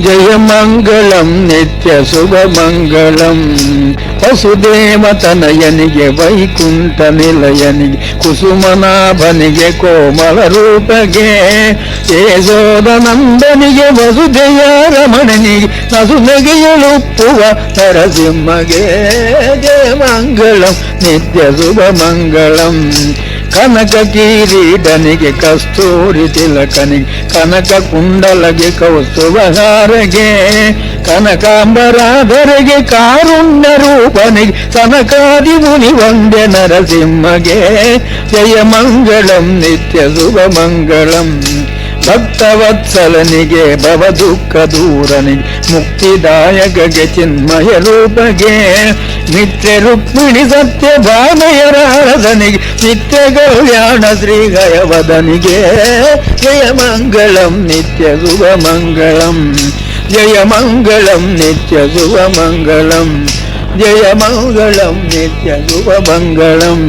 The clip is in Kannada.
ಜಯ ಮಂಗಳಂ ನಿತ್ಯ ಶುಭ ಮಂಗಳಂ ವಸುದೇವ ತನಯನಿಗೆ ವೈಕುಂಠ ನಿಲಯನಿಗೆ ಕುಸುಮನಾಭನಿಗೆ ಕೋಮಲ ರೂಪಗೆ ಯಶೋದ ನಂದನಿಗೆ ವಸುದೆಯ ರಮಣನಿಗೆ ನಸುನಗೆಯಳುಪ್ಪುವ ನರಸಿಂಹಗೆ ಜಯ ಮಂಗಳಂ ನಿತ್ಯ ಶುಭ ಮಂಗಳಂ ಕನಕ ಕಿರೀಟನಿಗೆ ಕಸ್ತೂರಿ ತಿಲಕನಿಗೆ ಕನಕ ಕುಂಡಲಗೆ ಕೌಸ್ತುಭಹಾರಗೆ ಕನಕಾಂಬರಾಧರಿಗೆ ಕಾರುಣ್ಯ ರೂಪನಿಗೆ ಕನಕಾದಿ ಮುನಿ ವಂದ್ಯ ನರಸಿಂಹಗೆ ಜಯ ಮಂಗಳಂ ನಿತ್ಯ ಶುಭ ಮಂಗಳಂ ಭಕ್ತವತ್ಸಲನಿಗೆ ಭವ ದುಃಖ ದೂರನಿಗೆ ಮುಕ್ತಿದಾಯಕಗೆ ಚಿನ್ಮಯ ರೂಪಗೆ ನಿತ್ಯ ರುಕ್ಮಿಣಿ ಸತ್ಯ ಭಾಮಯರಾರದನಿಗೆ ನಿತ್ಯ ಕಲ್ಯಾಣ ಶ್ರೀ ಗಯವದನಿಗೆ ಜಯ ಮಂಗಳಂ ನಿತ್ಯ ಶುಭ ಮಂಗಳಂ ಜಯ ಮಂಗಳಂ ನಿತ್ಯ ಶುಭ ಮಂಗಳಂ ಜಯ ಮಂಗಳಂ ನಿತ್ಯ ಶುಭ ಮಂಗಳಂ